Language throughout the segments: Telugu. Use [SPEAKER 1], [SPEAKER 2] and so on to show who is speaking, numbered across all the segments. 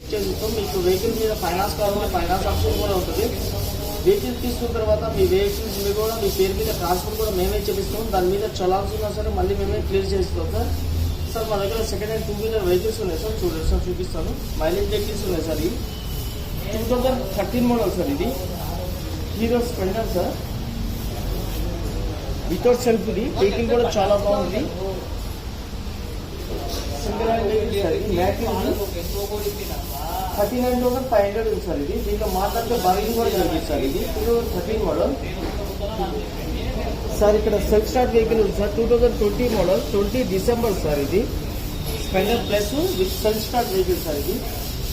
[SPEAKER 1] మీకు వెహికల్ మీద ఫైనాన్స్ కావాలంటే ఫైనాన్స్ ఆప్షన్ కూడా ఉంటుంది. వెహికల్ తీసుకున్న తర్వాత మీ వెహికల్స్ మీద కూడా మీ పేరు మీద ట్రాన్స్ఫర్ కూడా మేమే చేపిస్తాం. దాని మీద చలాన్స్ ఉన్నా సరే మళ్ళీ మేమే క్లియర్ చేస్తాం సార్. సార్ మా దగ్గర సెకండ్ హ్యాండ్ 2 వీలర్ వెహికల్స్ ఉన్నాయి సార్. చూడండి సార్, చూపిస్తాను. మైలేజ్ వెహికల్స్ ఉన్నాయి సార్. ఇది 2013 మోడల్ సార్. ఇది hero Splendor sir, without self. ఇది వెహికల్ కూడా చాలా బాగుంది. Single hand vehicle sir. ఇది మ్యాక్సిమం 39,500 ఉంది సార్. ఇది దీంట్లో మాట్లాడితే బార్గెనింగ్ కూడా జరిగింది సార్. ఇది 2013 మోడల్ సార్. ఇక్కడ సెల్ఫ్ స్టార్ట్ వెహికల్ ఉంది సార్. 2020 model, 20 December sir. ఇది Splendor plus with self start vehicle sir. ఇది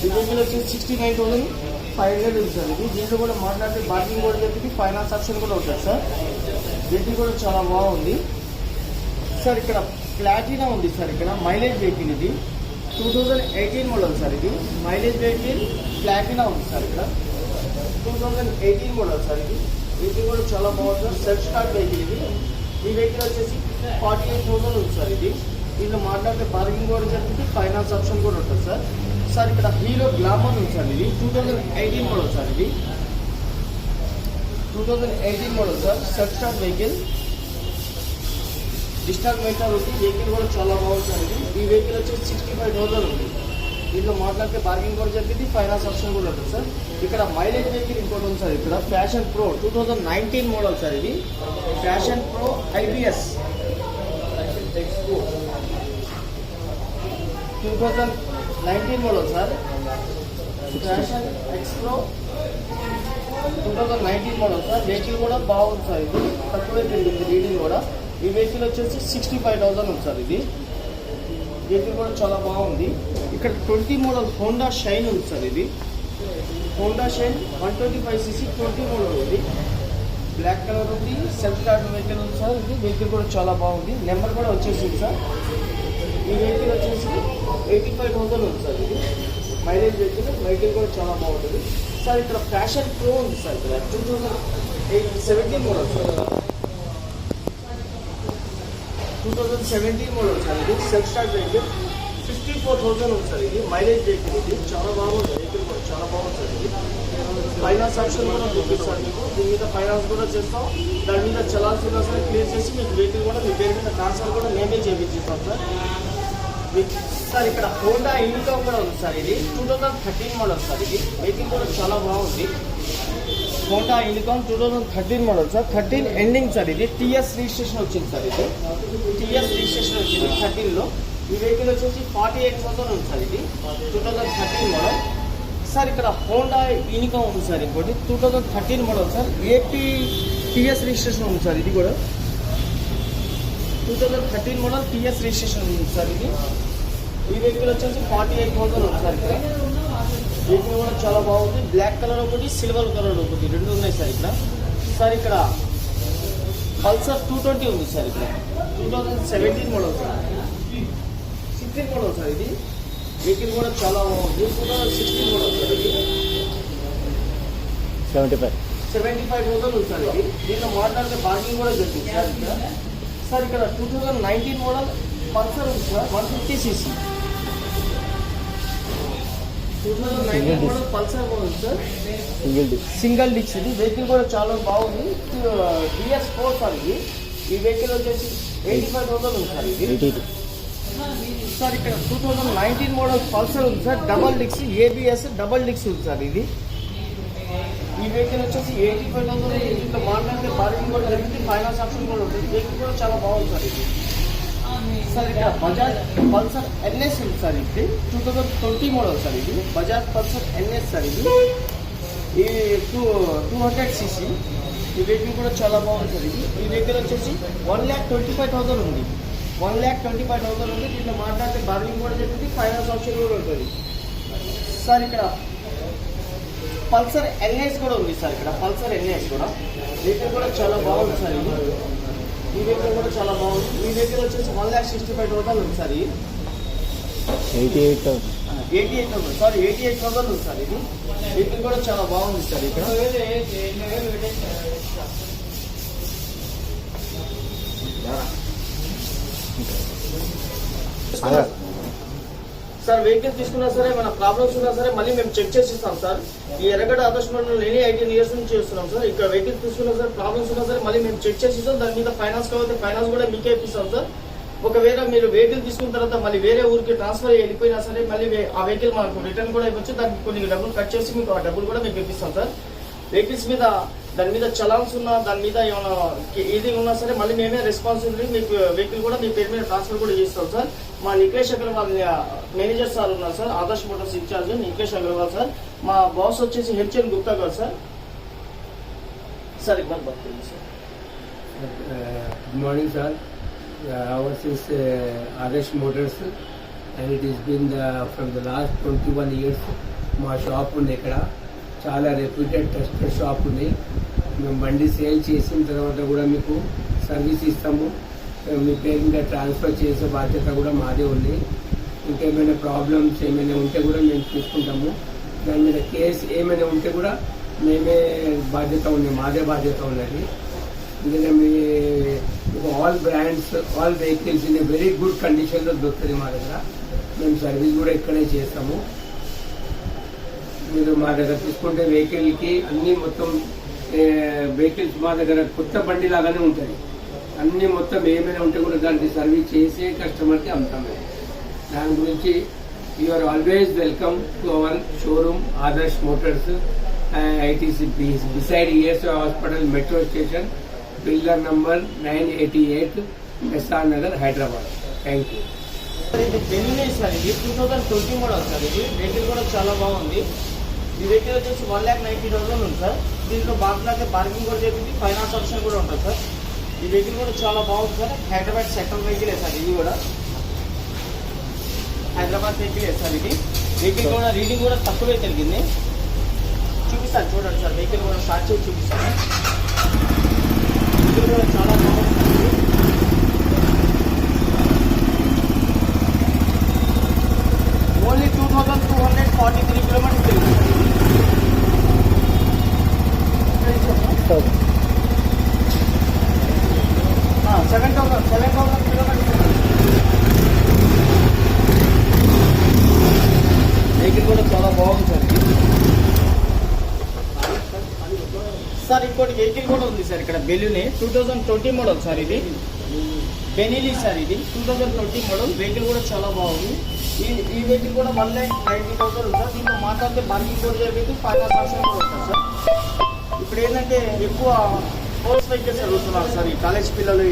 [SPEAKER 1] ఈ వెహికల్ వచ్చేసి 69,500 ఉంది సార్. ఇది దీంట్లో కూడా మాట్లాడితే బార్గెనింగ్ కూడా జరిగింది, ఫైనాన్స్ ఆప్షన్ కూడా ఉంటుంది సార్. వెహికల్ కూడా చాలా బాగుంది సార్. ఇక్కడ ప్లాటినా ఉంది సార్. ఇక్కడ మైలేజ్ వెహికల్. ఇది 2018 మోడల్ సార్. ఇది మైలేజ్ వెహికల్ ప్లాటినా ఉంది సార్. ఇక్కడ 2018 మోడల్ సార్. ఇది వెహికల్ కూడా చాలా బాగుంది సార్. Self start vehicle. ఇది ఈ వెహికల్ వచ్చేసి 48,000 ఉంది సార్. ఇది దీనిలో మాట్లాడితే బార్గెనింగ్ కూడా జరుగుతుంది, ఫైనాన్స్ ఆప్షన్ కూడా ఉంటుంది సార్. సార్ ఇక్కడ హీరో గ్లామర్ ఉంది సార్. ఇది 2018 మోడల్ సార్. ఇది 2018 model sir. Self start vehicle, డిస్టాక్ మీటర్ ఉంది. వెహికల్ కూడా చాలా బాగుంది సార్. ఇది ఈ వెహికల్ వచ్చేసి 65,000 ఉంది. దీంట్లో మాట్లాడితే బార్గెనింగ్ కూడా జరిగింది, ఫైనాన్స్ ఆప్షన్ కూడా ఉంటుంది సార్. ఇక్కడ మైలేజ్ వెహికల్ ఇంకోటి ఉంది సార్. ఇక్కడ ఫ్యాషన్ ప్రో 2019 మోడల్ సార్. ఇది fashion pro IBS 2019 model sir. Fashion X pro 2019 model sir. Vehicle కూడా బాగుంది సార్. ఇది తక్కువే తిరిగింది రీడింగ్ కూడా. ఈ వెహికల్ వచ్చేసి 65,000 ఉంది సార్. ఇది వెహికల్ కూడా చాలా బాగుంది. ఇక్కడ 20 మోడల్ హోండా షైన్ ఉంది సార్. ఇది హోండా షైన్ 125cc 20 మోడల్ ఉంది. బ్లాక్ కలర్ ఉంది. సెల్ఫ్ స్టార్ట్ వెహికల్ ఉంది సార్. ఇది వెహికల్ కూడా చాలా బాగుంది. నెంబర్ కూడా వచ్చేసింది సార్. ఈ వెహికల్ వచ్చేసి 85,000 ఉంది సార్. ఇది మైలేజ్ వెహికల్ కూడా చాలా బాగుంటుంది సార్. ఇక్కడ ఫ్యాషన్ ప్రో ఉంది సార్. ఇక్కడ 2017 మోడల్ సార్. 2017 model sir. ఇది సెల్ఫ్ స్టార్ట్ వెహికల్ 54,000 ఉంది సార్. ఇది మైలేజ్ వెహికల్. ఇది చాలా బాగుంది. వెహికల్ కూడా చాలా బాగుంది సార్. ఇది ఫైనాన్స్ ఆప్షన్ కూడా చూపిస్తారు మీకు. దీని మీద ఫైనాన్స్ కూడా చేస్తాం. దాని మీద చలాల్సిన సరే క్లియర్ చేసి మీకు వెహికల్ కూడా మీ పేరు మీద ట్రాన్స్ఫర్ కూడా మేమే చేయించేస్తాం సార్. సార్ ఇక్కడ హోండా ఇన్కమ్ కూడా ఉంది సార్. ఇది 2013 మోడల్ సార్. ఇది వెహికల్ కూడా చాలా బాగుంది. Honda income 2013 model sir. 13 ending sir. ఇది టీఎస్ రిజిస్ట్రేషన్ వచ్చింది సార్. ఇది టీఎస్ రిజిస్ట్రేషన్ వచ్చింది 13లో. ఈ వెహికల్ వచ్చేసి 48,000 ఉంది సార్. ఇది 2013 మోడల్ సార్. ఇక్కడ హోండా ఇన్కమ్ ఉంది సార్. ఇంకోటి 2013 model sir. AP TS registration ఉంది సార్. ఇది కూడా 2013 మోడల్ టీఎస్ రిజిస్ట్రేషన్ ఉంది సార్. ఇది ఈ వెహికల్ వచ్చేసి 48,000 ఉంది సార్. ఇక్కడ వెహికల్ కూడా చాలా బాగుంది. బ్లాక్ కలర్ ఒకటి, సిల్వర్ కలర్ ఒకటి, రెండు ఉన్నాయి సార్. ఇక్కడ సార్ ఇక్కడ పల్సర్ 220 ఉంది సార్. ఇక్కడ 2017 మోడల్ సార్. 16 model sir. ఇది వెహికల్ కూడా చాలా బాగుంది. 2016 మోడల్ సార్. ఇది 75,000 ఉంది సార్. ఇది దీంట్లో మాట్లాడితే బార్గెనింగ్ కూడా జరిగింది సార్. ఇక్కడ సార్ ఇక్కడ 2019 మోడల్ పల్సర్ ఉంది సార్. 150cc 2019 మోడల్ పల్సర్ ఉంది సార్. సింగిల్ డిక్స్. ఇది వెహికల్ కూడా చాలా బాగుంది. DS4 sir. ఇది ఈ వెహికల్ వచ్చేసి 85,000 ఉంది సార్. ఇది సార్ ఇక్కడ 2019 మోడల్ పల్సర్ ఉంది సార్. డబల్ డిక్స్ ABS డబల్ డిక్స్ ఉంది సార్. ఇది ఈ వెహికల్ వచ్చేసి 85,000. దీంట్లో మాట్లాడితే బార్గెనింగ్ కూడా జరిగింది, ఫైనాన్స్ ఆప్షన్ కూడా ఉంటుంది. వెహికల్ కూడా చాలా బాగుంది సార్. ఇది సార్ ఇక్కడ బజాజ్ పల్సర్ NS ఉంది సార్. ఇది 2020 మోడల్ సార్. ఇది బజాజ్ పల్సర్ NS సార్. ఇది 200cc. ఈ వెహికల్ కూడా చాలా బాగుంది సార్. ఇది ఈ వెహికల్ వచ్చేసి 1,25,000 ఉంది. 1,25,000 ఉంది. దీంట్లో మాట్లాడితే బార్గెనింగ్ కూడా జరుగుతుంది, ఫైనాన్స్ ఆప్షన్ కూడా ఉంటుంది సార్. ఇక్కడ పల్సర్ NS కూడా ఉంది సార్. ఇక్కడ పల్సర్ NS కూడా వెహికల్ కూడా చాలా బాగుంది సార్. ఇది ఈ వెహికల్ కూడా చాలా బాగుంది. ఈ వెహికల్ వచ్చేసి 1,65,000 ఉంది సార్. 88,000 సారీ 88,000 ఉంది సార్. ఇది వెహికల్ కూడా చాలా బాగుంది సార్. ఇక్కడ సార్ వెహికల్ తీసుకున్నా సరే మన ప్రాబ్లమ్స్ ఉన్నా సరే మళ్ళీ మేము చెక్ చేసి ఇస్తాం సార్. ఈ ఎర్రగడ్డ ఆదర్శ్ మండలం 18 ఇయర్స్ నుంచి చేస్తున్నాం సార్. ఇక్కడ వెహికల్ తీసుకున్నా సరే ప్రాబ్లమ్స్ ఉన్నా సరే మళ్ళీ మేము చెక్ చేసి ఇస్తాం. దాని మీద ఫైనాన్స్ కావాలి, ఫైనాన్స్ కూడా మీకే ఇప్పిస్తాం సార్. ఒకవేళ మీరు వెహికల్ తీసుకున్న తర్వాత మళ్ళీ వేరే ఊరికి ట్రాన్స్ఫర్ వెళ్ళిపోయినా సరే మళ్ళీ ఆ వెహికల్ మనకు రిటర్న్ కూడా ఇవ్వచ్చు. దానికి కొన్ని డబ్బులు కట్ చేసి మీకు ఆ డబ్బులు కూడా మీకు ఇప్పిస్తాం సార్. వెహికల్స్ మీద దాని మీద చలాన్స్ ఉన్నా దాని మీద ఏమైనా ఇది ఉన్నా సరే మళ్ళీ మేమే రెస్పాన్సిబిలిటీ మీకు వెహికల్ కూడా మీ పేరు మీద ట్రాన్స్ఫర్ కూడా చేస్తాం సార్. మా నిఖిలేష్ అగర్వాల్ మేనేజర్ సార్ ఉన్నారు sir, Adarsh Motors incharge Nikhilesh Agarwal sir. మా బాస్ వచ్చేసి హెచ్ఎన్ గుప్తా గారు సార్. సార్ ఇబ్బంది పడుతుంది sir.
[SPEAKER 2] Good morning, sir. Ours is Adarsh Motors, and it has been from the last 21 years. మా షాప్ ఉంది ఇక్కడ, చాలా రెప్యూటెడ్ ట్రస్టెడ్ షాప్ ఉంది. మేము బండి సేల్ చేసిన తర్వాత కూడా మీకు సర్వీస్ ఇస్తాము. మీ పేరు మీద ట్రాన్స్ఫర్ చేసే బాధ్యత కూడా మాదే ఉంది. ఇంకేమైనా ప్రాబ్లమ్స్ ఏమైనా ఉంటే కూడా మేము చూసుకుంటాము. దాని మీద కేసు ఏమైనా ఉంటే కూడా మేమే బాధ్యత ఉంది, మాదే బాధ్యత ఉన్నది. ఎందుకంటే మీకు all brands all vehicles in very good కండిషన్లో దొరుకుతుంది మా దగ్గర. మేము సర్వీస్ కూడా ఇక్కడే చేస్తాము. మీరు మా దగ్గర తీసుకుంటే వెహికల్కి అన్నీ మొత్తం వెహికల్స్ మా దగ్గర కొత్త బండి లాగానే ఉంటుంది. అన్నీ మొత్తం ఏమైనా ఉంటే కూడా దానికి సర్వీస్ చేసే కస్టమర్కి అమ్ముతాము. దాని గురించి you are always welcome to our showroom Adarsh Motors. It is beside ESI hospital metro station, pillar number 988, SR Nagar, Hyderabad. Thank you.
[SPEAKER 1] ఇది బెన్నీ సార్, ఇది 2020 మోడల్ సార్. ఇది వెహికల్ కూడా చాలా బాగుంది. ఈ వెహికల్ వచ్చేసి 1,90,000 ఉంది సార్. దీంట్లో బాగులాగే పార్కింగ్ కూడా చెప్పింది, ఫైనాన్స్ ఆప్షన్ కూడా ఉంటుంది సార్. ఈ వెహికల్ కూడా చాలా బాగుంది సార్. హైదరాబాద్ సెంట్రల్ వెహికలే సార్. ఇది కూడా హైదరాబాద్ వెహికలే సార్. ఇది వెహికల్ కూడా రీడింగ్ కూడా తక్కువే తిరిగింది. చూపిస్తాను చూడండి సార్, వెహికల్ కూడా స్టార్ట్ చేసి చూపిస్తాను. వెహికల్ కూడా చాలా బాగుంది. ఓన్లీ 2,243 కిలోమీటర్స్ తిరిగింది. 7,000 కిలోమీటర్స్. వెహికల్ కూడా చాలా బాగుంది సార్. సార్ ఇంకోటి వెహికల్ కూడా ఉంది సార్ ఇక్కడ, బెలూని 2020 మోడల్ సార్. ఇది బెనీలీ సార్. ఇది 2020 మోడల్. వెహికల్ కూడా చాలా బాగుంది. ఈ వెహికల్ కూడా 1,90,000 ఉంది సార్. దీంట్లో మాట్లాడితే పార్కింగ్ కూడా జరిగింది, ఫైనాన్స్ ఆప్షన్ కూడా ఉంటుంది సార్. ఇప్పుడు ఏంటంటే ఎక్కువ స్పోర్ట్స్ వెహికల్స్ అడుగుతున్నారు సార్. ఈ కాలేజ్ పిల్లలు